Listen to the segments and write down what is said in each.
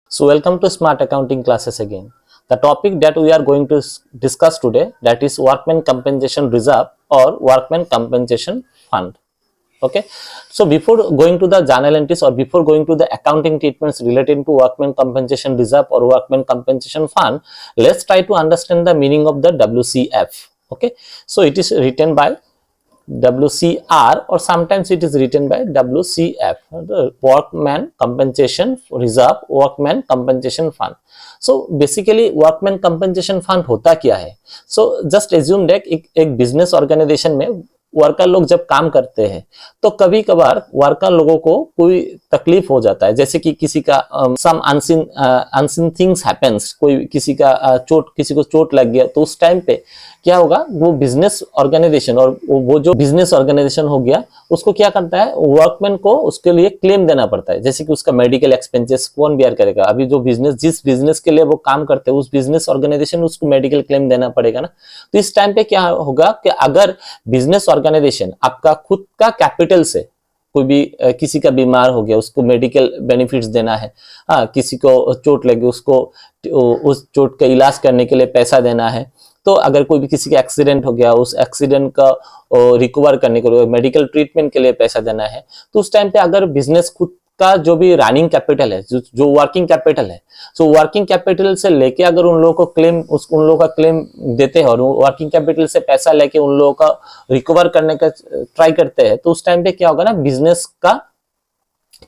So welcome to Smart Accounting classes again. The topic that we are going to discuss today, that is workman compensation reserve or workman compensation fund. Okay, so before going to the journal entries or before going to the accounting treatments related to workman compensation reserve or workman compensation fund, let's try to understand the meaning of the WCF. Okay, so it is written by WCR or sometimes it is written by WCF, the Workman Compensation Reserve, Workman Compensation Fund. So basically workman compensation fund होता क्या है? So just assume that एक business organisation में worker लोग जब काम करते हैं तो कभी कभार वर्कर लोगों को कोई तकलीफ हो जाता है, जैसे कि किसी का सम अनसीन थिंग्स हैपेंस, कोई किसी को चोट लग गया, तो उस टाइम पे क्या होगा, वो बिजनेस ऑर्गेनाइजेशन और वो जो बिजनेस ऑर्गेनाइजेशन हो गया उसको क्या करता है, वर्कमैन को उसके लिए क्लेम देना पड़ता है। जैसे कि उसका मेडिकल एक्सपेंसेस कौन बेयर करेगा? अभी जो बिजनेस, जिस बिजनेस के लिए वो काम करते हैं उस बिजनेस ऑर्गेनाइजेशन उसको मेडिकल क्लेम देना पड़ेगा ना। तो इस टाइम पे क्या होगा कि अगर बिजनेस ऑर्गेनाइजेशन आपका खुद का कैपिटल से कोई भी किसी का बीमार हो गया, उसको मेडिकल बेनिफिट्स देना है, किसी को चोट लगी उसको उस चोट का इलाज करने के लिए पैसा देना है, तो अगर कोई भी किसी का एक्सीडेंट हो गया उस एक्सीडेंट का रिकवर करने के लिए मेडिकल ट्रीटमेंट के लिए पैसा देना है, तो उस टाइम पे अगर बिजनेस खुद का जो भी रनिंग कैपिटल है, जो वर्किंग कैपिटल है, सो वर्किंग कैपिटल से लेके अगर उन लोगों को उन लोगों का क्लेम देते हैं और वर्किंग कैपिटल से पैसा लेके उन लोगों का रिकवर करने का ट्राई करते हैं, तो उस टाइम पे क्या होगा ना, बिजनेस का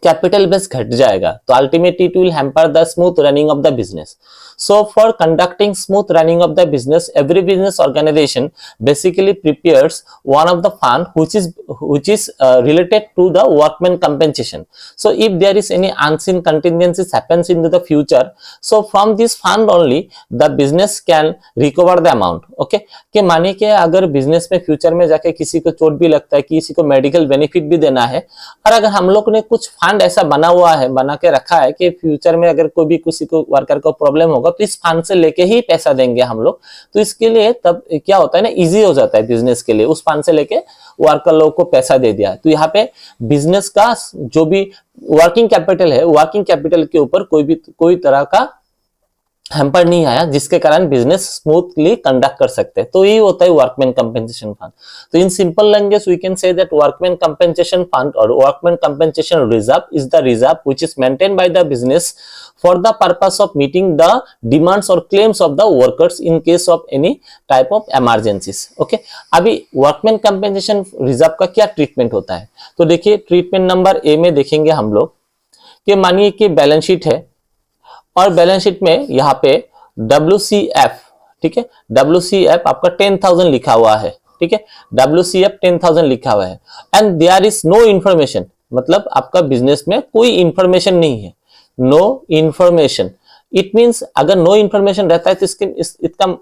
कैपिटल बेस घट जाएगा। तो ultimately it will hamper the smooth running of the business. So for conducting smooth running of the business, every business organization basically prepares one of the fund which is related to the workman compensation. So if there is any unseen contingencies happens into the future, so from this fund only the business can recover the amount. Okay, कि मानिए कि अगर business में future में जाके किसी को चोट भी लगता है, किसी को मेडिकल बेनिफिट भी देना है, और अगर हम लोग ने कुछ फंड ऐसा बना के रखा है कि फ्यूचर में अगर कोई भी किसी को वर्कर को प्रॉब्लम होगा तो इस फंड से लेके ही पैसा देंगे हम लोग, तो इसके लिए तब क्या होता है ना, इजी हो जाता है बिजनेस के लिए, उस फंड से लेके वर्कर लोग को पैसा दे दिया। तो यहाँ पे बिजनेस का जो भी वर्किंग कैपिटल है, वर्किंग कैपिटल के ऊपर कोई तरह का हैम्पर नहीं आया, जिसके कारण बिजनेस स्मूथली कंडक्ट कर सकते हैं। तो ये होता है वर्कमैन कंपेंसेशन फंड। तो in simple language we can say that workman compensation fund और workman compensation reserve is the reserve which is maintained by the business for the purpose of meeting the demands और claims of the workers in case of any type of emergencies. Okay, अभी workman compensation reserve का क्या treatment होता है? तो देखिए, treatment number A में देखेंगे हम लोग कि मानिए कि बैलेंस शीट है और बैलेंस शीट में यहाँ पे WCF, ठीक है, WCF आपका 10,000 लिखा हुआ है, ठीक है, WCF 10,000 लिखा हुआ है and there is no information, मतलब आपका बिजनेस में कोई इंफॉर्मेशन नहीं है, नो इंफॉर्मेशन। इट मींस अगर नो इंफॉर्मेशन रहता है तो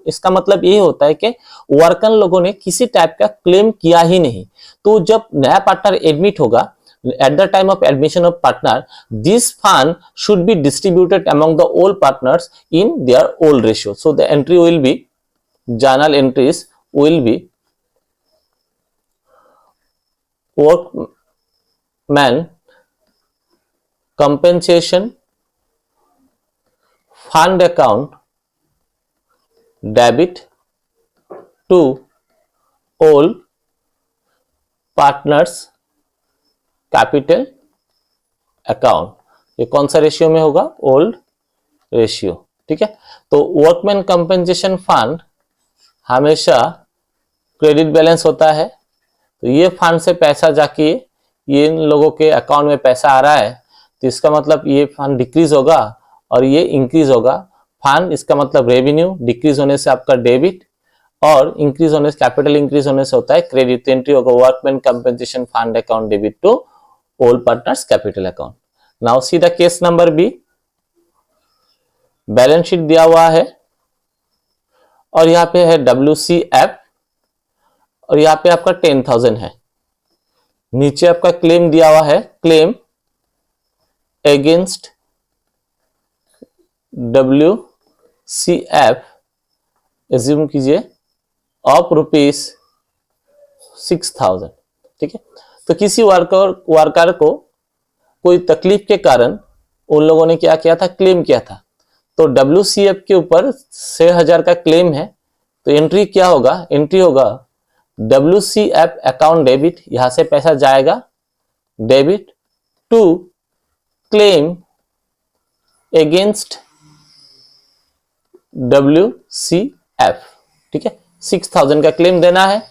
इसका मतलब ये होता है कि वर्कर लोगों ने किसी टाइप का क्लेम किया ही नहीं। तो जब नया पार्टनर एडमिट होगा, at the time of admission of partner, this fund should be distributed among the old partners in their old ratio. So the entry will be, journal entries will be workman compensation fund account debit to all partners capital account. ये कौन सा ratio में होगा? Old ratio, ठीक है। तो workman compensation fund हमेशा credit balance होता है, तो ये फंड से पैसा जाके ये इन लोगों के अकाउंट में पैसा आ रहा है, तो इसका मतलब ये फंड डिक्रीज होगा और ये इंक्रीज होगा। फंड इसका मतलब रेवेन्यू, डिक्रीज होने से आपका डेबिट और इंक्रीज होने से, कैपिटल इंक्रीज होने से होता है क्रेडिट। एंट्री होगा workman compensation fund account debit to all partners capital account. Now see the case number B, balance sheet दिया हुआ है और यहाँ पे है WCF और यहाँ पे आपका 10,000 है, नीचे आपका क्लेम दिया हुआ है, क्लेम अगेंस्ट WCF एज्यूम कीजिए ऑफ ₹6,000, ठीक है। तो किसी वर्कर को कोई तकलीफ के कारण उन लोगों ने क्या किया था, क्लेम किया था। तो WCF के ऊपर 6,000 का क्लेम है, तो एंट्री क्या होगा, एंट्री होगा WCF अकाउंट डेबिट, यहां से पैसा जाएगा debit to claim against WCF, ठीक है। 6,000 का क्लेम देना है,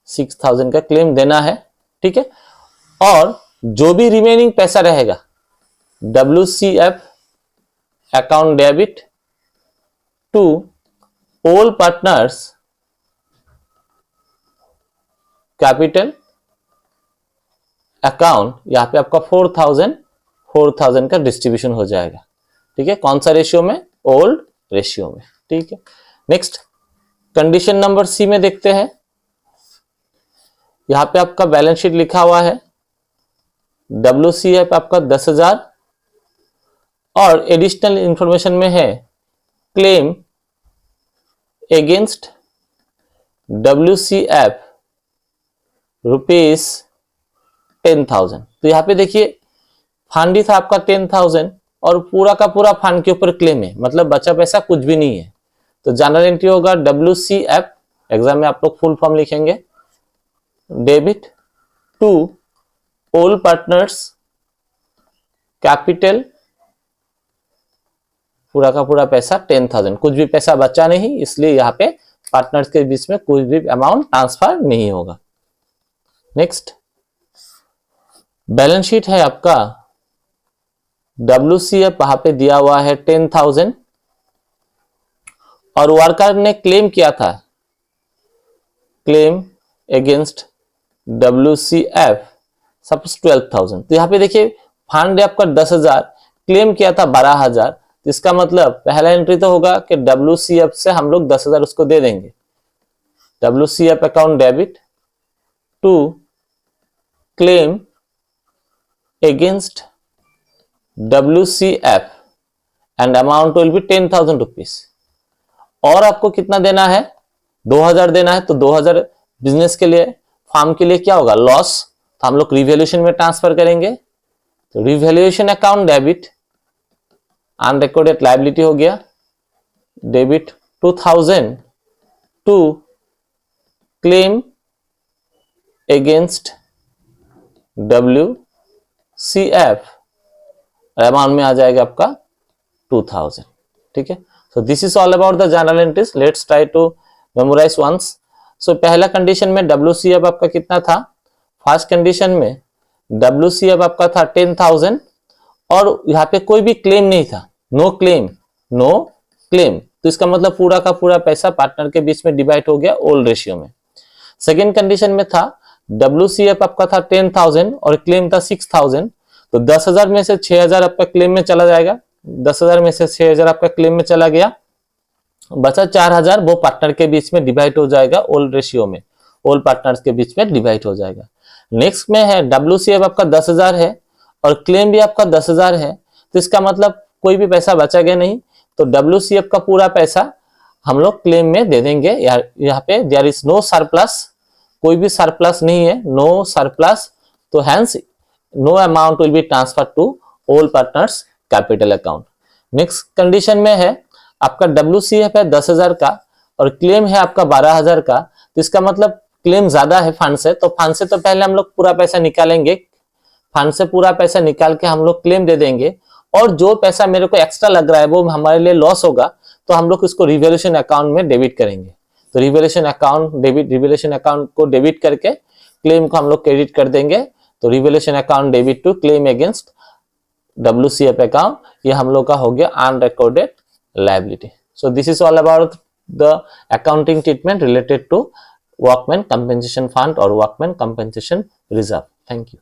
6,000 का क्लेम देना है, ठीक है। और जो भी रिमेनिंग पैसा रहेगा WCF account debit to all partners capital account, यहां पे आपका 4,000 का डिस्ट्रीब्यूशन हो जाएगा, ठीक है। कौन सा रेशियो में, ओल्ड रेशियो में, ठीक है। नेक्स्ट कंडीशन नंबर सी में देखते हैं। यहां पे आपका बैलेंस शीट लिखा हुआ है, WCF आपका 10,000 और एडिशनल इंफॉर्मेशन में है क्लेम अगेंस्ट WCF रुपीज 10,000। तो यहाँ पे देखिए फंड ही था आपका 10,000 और पूरा का पूरा फंड के ऊपर क्लेम है, मतलब बचा पैसा कुछ भी नहीं है। तो जनरल एंट्री होगा WCF, एग्जाम में आप लोग फुल फॉर्म लिखेंगे, debit to all partners capital, पूरा का पूरा पैसा 10,000, कुछ भी पैसा बचा नहीं, इसलिए यहाँ पे पार्टनर्स के बीच में कोई भी अमाउंट ट्रांसफर नहीं होगा। नेक्स्ट बैलेंस शीट है आपका, WCF वहां पे दिया हुआ है 10,000 और वर्कर ने क्लेम किया था, क्लेम अगेंस्ट WCF सपोज 12,000। तो यहाँ पे देखिए फंड है आपका 10,000, क्लेम किया था 12,000, तो इसका मतलब पहला एंट्री तो होगा कि WCF से हम लोग 10,000 उसको दे देंगे, WCF account debit to claim against WCF and amount will be 10,000 rupees. और आपको कितना देना है, 2,000 देना है। तो 2,000 बिजनेस के लिए, फार्म के लिए क्या होगा, लॉस, तो हम लोग रिवैल्यूएशन में ट्रांसफर करेंगे। तो revaluation account debit, unrecorded liability हो गया, debit 2,000 to claim against WCF, amount में आ जाएगा आपका 2,000, ठीक है। So this is all about the general entries, let's try to memorise once. So पहला कंडीशन में WCF आपका कितना था, फर्स्ट कंडीशन में WCF आपका था 10,000 और यहाँ पे कोई भी क्लेम नहीं था, नो क्लेम, नो क्लेम, तो इसका मतलब पूरा का पूरा पैसा पार्टनर के बीच में डिवाइड हो गया ओल्ड रेशियो में। सेकेंड कंडीशन में था WCF आपका था 10,000 और क्लेम था 6,000, तो 10,000 में से 6,000 आपका क्लेम में चला जाएगा, 10,000 में से 6,000 आपका क्लेम में चला गया, बचा 4,000 वो पार्टनर के बीच में डिवाइड हो जाएगा ओल्ड रेशियो में, ओल्ड पार्टनर्स के बीच में डिवाइड हो जाएगा। नेक्स्ट में है WCF आपका 10,000 है और क्लेम भी आपका 10,000 है, तो इसका मतलब कोई भी पैसा बचा गया नहीं, तो WCF का पूरा पैसा हम लोग क्लेम में दे देंगे। यहाँ पे देयर इज नो सरप्लस, कोई भी सरप्लस नहीं है, नो सरप्लस, तो hence no amount will be transfer to all partners capital account. Next condition में है आपका WCF है 10,000 का और क्लेम है आपका 12,000 का, तो इसका मतलब क्लेम ज्यादा है फंड से, तो फंड से तो पहले हम लोग पूरा पैसा निकालेंगे, फंड से पूरा पैसा निकाल के हम लोग क्लेम दे देंगे, और जो पैसा मेरे को एक्स्ट्रा लग रहा है वो हमारे लिए लॉस होगा, तो हम लोग इसको रिवैल्यूएशन अकाउंट में डेबिट करेंगे। तो revaluation account debit, revaluation account को डेबिट करके क्लेम को हम लोग क्रेडिट कर देंगे। तो revaluation account debit to claim against WCF account, ये हम लोग का हो गया unrecorded liability. So this is all about the accounting treatment related to workman compensation fund और workman compensation reserve. Thank you.